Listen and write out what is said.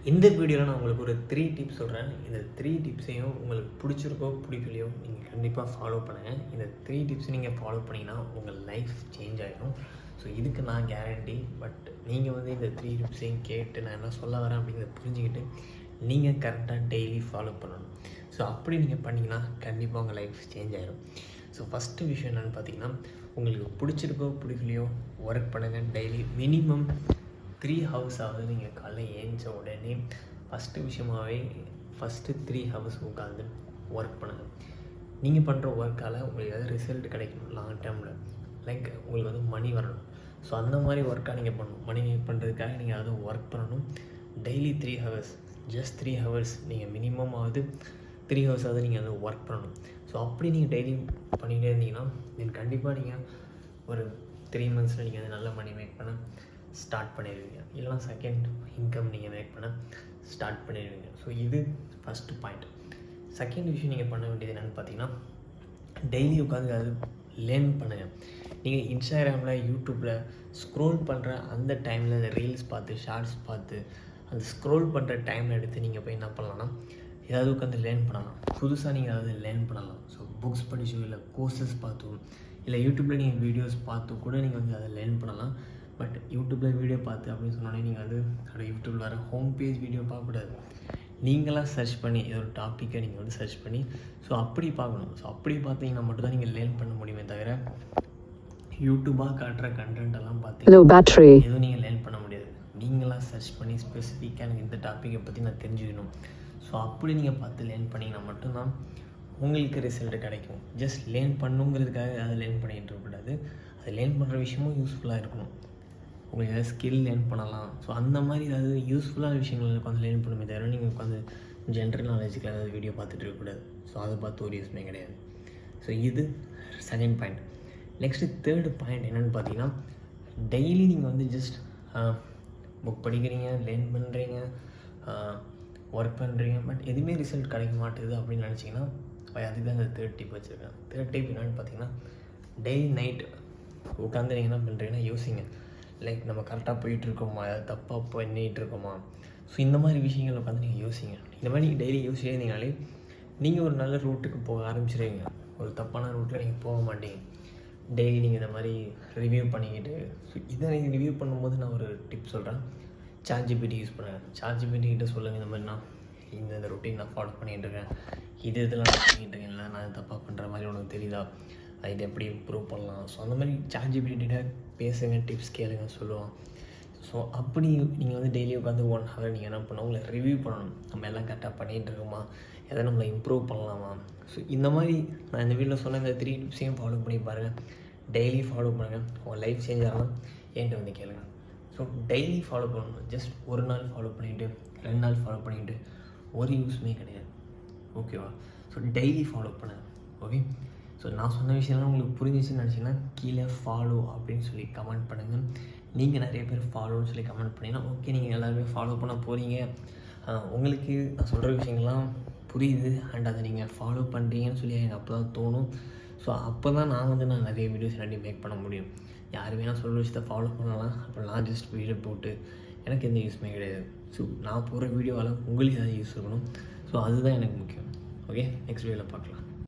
இந்த வீடியோவில் நான் உங்களுக்கு ஒரு 3 டிப்ஸ் சொல்கிறேன். இந்த 3 டிப்ஸையும் உங்களுக்கு பிடிச்சிருக்கோ பிடிக்கலையோ நீங்கள் கண்டிப்பாக ஃபாலோ பண்ணுங்கள். இந்த 3 டிப்ஸ் நீங்கள் ஃபாலோ பண்ணிங்கன்னா உங்கள் லைஃப் சேஞ்ச் ஆகிடும். ஸோ இதுக்கு நான் கேரண்டி. பட் நீங்கள் வந்து இந்த 3 டிப்ஸையும் கேட்டு நான் என்ன சொல்ல வரேன் அப்படிங்கிறத புரிஞ்சுக்கிட்டு நீங்கள் கரெக்டாக டெய்லி ஃபாலோ பண்ணணும். ஸோ அப்படி நீங்கள் பண்ணிங்கன்னா கண்டிப்பாக உங்கள் லைஃப் சேஞ்ச் ஆகிடும். ஸோ ஃபஸ்ட்டு விஷயம் என்னென்னு பார்த்தீங்கன்னா, உங்களுக்கு பிடிச்சிருக்கோ பிடிக்கலையோ ஒர்க் பண்ணுங்கள். டெய்லி மினிமம் 3 ஹவர்ஸாவது நீங்கள் காலைல ஏஞ்ச உடனே ஃபஸ்ட்டு விஷயமாகவே ஃபஸ்ட்டு 3 ஹவர்ஸ் உட்காந்து ஒர்க் பண்ணுங்கள். நீங்கள் பண்ணுற ஒர்க்கால் உங்களுக்கு ஏதாவது ரிசல்ட் கிடைக்கணும் லாங் டேர்மில். லைக் உங்களுக்கு வந்து மணி வரணும். ஸோ அந்த மாதிரி ஒர்க்காக நீங்கள் பண்ணணும். மணி மேக் பண்ணுறதுக்காக நீங்கள் அதை ஒர்க் பண்ணணும். டெய்லி 3 ஹவர்ஸ், ஜஸ்ட் 3 ஹவர்ஸ் நீங்கள் மினிமமாவது 3 ஹவர்ஸாவது நீங்கள் வந்து ஒர்க் பண்ணணும். ஸோ அப்படி நீங்கள் டெய்லி பண்ணிகிட்டே இருந்தீங்கன்னா தென் கண்டிப்பாக நீங்கள் ஒரு 3 மந்த்ஸில் நீங்கள் வந்து நல்ல மணி மேக் பண்ண ஸ்டார்ட் பண்ணிடுவீங்க. இல்லைனா செகண்ட் இன்கம் நீங்கள் மேக் பண்ண ஸ்டார்ட் பண்ணிடுவீங்க. ஸோ இது ஃபஸ்ட்டு பாயிண்ட். செகண்ட் விஷயம் நீங்கள் பண்ண வேண்டியது என்னென்னு பார்த்தீங்கன்னா, டெய்லி உட்காந்து அது லேர்ன் பண்ணுங்கள். நீங்கள் இன்ஸ்டாகிராமில் யூடியூப்பில் ஸ்க்ரோல் பண்ணுற அந்த டைமில் அந்த ரீல்ஸ் பார்த்து ஷார்ட்ஸ் பார்த்து அந்த ஸ்க்ரோல் பண்ணுற டைமில் எடுத்து நீங்கள் போய் என்ன பண்ணலாம்னா ஏதாவது உட்காந்து லேர்ன் பண்ணலாம். புதுசாக நீங்கள் ஏதாவது லேர்ன் பண்ணலாம். ஸோ புக்ஸ் படிச்சோ இல்லை கோர்சஸ் பார்த்தோ இல்லை யூடியூப்பில் நீங்கள் வீடியோஸ் பார்த்து கூட நீங்கள் வந்து அதை லேர்ன் பண்ணலாம். பட் யூடியூப்பில் வீடியோ பார்த்து அப்படின்னு சொன்னோன்னே நீங்கள் வந்து அதோட யூடியூப்பில் வர ஹோம் பேஜ் வீடியோ பார்க்கக்கூடாது. நீங்களாக சர்ச் பண்ணி ஏதோ ஒரு டாப்பிக்கை நீங்கள் வந்து சர்ச் பண்ணி ஸோ அப்படி பார்க்கணும். ஸோ அப்படி பார்த்தீங்கன்னா மட்டும்தான் நீங்கள் லேர்ன் பண்ண முடியுமே தவிர யூடியூப்பாக காட்டுற கண்டென்ட்டெல்லாம் பார்த்தீங்கன்னா எதுவும் நீங்கள் லேர்ன் பண்ண முடியாது. நீங்களாக சர்ச் பண்ணி ஸ்பெசிஃபிக்காக எனக்கு இந்த டாப்பிக்கை பற்றி நான் தெரிஞ்சுக்கணும். ஸோ அப்படி நீங்கள் பார்த்து லேர்ன் பண்ணிங்கன்னா மட்டும்தான் உங்களுக்கு ரிசல்ட் கிடைக்கும். ஜஸ்ட் லேர்ன் பண்ணுங்கிறதுக்காக அதை லேர்ன் பண்ணிகிட்டு இருக்கக்கூடாது. அது லேர்ன் பண்ணுற விஷயமும் யூஸ்ஃபுல்லாக இருக்கணும். உங்களுக்கு ஏதாவது ஸ்கில் லேர்ன் பண்ணலாம். ஸோ அந்த மாதிரி ஏதாவது யூஸ்ஃபுல்லான விஷயங்கள் உட்காந்து லேர்ன் பண்ணுமே தவிர நீங்கள் உட்காந்து ஜென்ரல் நாலேஜுக்கு ஏதாவது வீடியோ பார்த்துட்டு இருக்கக்கூடாது. ஸோ அதை பார்த்து ஒரு யூஸ்மே கிடையாது. ஸோ இது second point. Next third point என்னென்னு பார்த்தீங்கன்னா, டெய்லி நீங்கள் வந்து ஜஸ்ட் புக் படிக்கிறீங்க, லேர்ன் பண்ணுறீங்க, ஒர்க் பண்ணுறீங்க, பட் எதுவுமே ரிசல்ட் கிடைக்க மாட்டேது அப்படின்னு நினச்சிங்கன்னா அதுக்கு தான் இந்த தேர்ட் டிப் வச்சுருக்கேன். தேர்ட் டிப் என்னென்னு பார்த்தீங்கன்னா, டெய்லி நைட் உட்காந்து நீங்கள் என்ன பண்ணுறீங்கன்னா யோசிங்க. லைக் நம்ம கரெக்டாக போயிட்டுருக்கோமா, ஏதாவது தப்பாக பண்ணிகிட்ருக்கோமா. ஸோ இந்த மாதிரி விஷயங்கள் உட்காந்து நீங்கள் யோசிங்க. இந்த மாதிரி நீங்கள் டெய்லி யோசிச்சே இருந்தீங்கனாலே நீங்கள் ஒரு நல்ல ரூட்டுக்கு போக ஆரம்பிச்சிடுவீங்க. ஒரு தப்பான ரூட்டில் நீங்கள் போக மாட்டீங்க. டெய்லி நீங்கள் இந்த மாதிரி ரிவ்யூ பண்ணிக்கிட்டு ஸோ இதை நீங்கள் ரிவ்யூ பண்ணும்போது நான் ஒரு டிப் சொல்கிறேன். சாட்ஜிபிடி யூஸ் பண்ணுங்கள். சாட்ஜிபிடி கிட்ட சொல்லுங்கள், இந்த மாதிரி நான் இந்த ரொட்டீன் நான் ஃபாலோ பண்ணிகிட்ருக்கேன், இதெல்லாம் நான் பண்ணிகிட்ருக்கேன், இல்லை நான் தப்பாக பண்ணுற மாதிரி உனக்கு தெரியுதா, இது எப்படி இம்ப்ரூவ் பண்ணலாம். ஸோ அந்த மாதிரி சாட்ஜிபிடிட்ட பேசுங்க, டிப்ஸ் கேளுங்க, சொல்லுவான். ஸோ அப்படி நீங்கள் வந்து டெய்லி உட்காந்து 1 ஹவர் நீங்கள் என்ன பண்ணணும், உங்களை ரிவ்யூ பண்ணணும். நம்ம எல்லாம் கரெக்டாக பண்ணிகிட்டு இருக்கோமா, எதை நம்மளை இம்ப்ரூவ் பண்ணலாமா. ஸோ இந்த மாதிரி நான் இந்த வீடியோவில் சொன்ன இந்த 3 டிப்ஸையும் ஃபாலோ பண்ணி பாருங்கள். டெய்லி ஃபாலோ பண்ணுங்கள். உங்கள் லைஃப் சேஞ்ச் ஆகலாம். என்கிட்ட வந்து கேளுங்க. ஸோ டெய்லி ஃபாலோ பண்ணணும். ஜஸ்ட் ஒரு நாள் ஃபாலோ பண்ணிவிட்டு 2 நாள் ஃபாலோ பண்ணிவிட்டு ஒரு யூஸ்மே கிடையாது. ஓகேவா? ஸோ டெய்லி ஃபாலோ பண்ணுங்கள். ஓகே. ஸோ நான் சொன்ன விஷயம்லாம் உங்களுக்கு புரிஞ்சிச்சுன்னு நினச்சிங்கன்னா கீழே ஃபாலோ அப்படின்னு சொல்லி கமெண்ட் பண்ணுங்கள். நீங்கள் நிறைய பேர் ஃபாலோன்னு சொல்லி கமெண்ட் பண்ணிங்கன்னா ஓகே, நீங்கள் எல்லாருமே ஃபாலோ பண்ண போகிறீங்க, உங்களுக்கு நான் சொல்கிற விஷயங்கள்லாம் புரியுது அண்ட் அதை நீங்கள் ஃபாலோ பண்ணுறீங்கன்னு சொல்லி எனக்கு அப்போ தான் தோணும். ஸோ அப்போ தான் நான் நிறைய வீடியோஸ் எல்லாத்தையும் மேக் பண்ண முடியும். யாருமே நான் சொல்கிற விஷயத்தை ஃபாலோ பண்ணலாம், அப்போ நான் ஜஸ்ட் வீடியோ போட்டு எனக்கு எந்த யூஸ்மே கிடையாது. ஸோ நான் போகிற வீடியோவால் உங்களுக்கு ஏதாவது யூஸ் இருக்கணும். ஸோ அதுதான் எனக்கு முக்கியம். ஓகே, நெக்ஸ்ட் வீடியோவில் பார்க்கலாம்.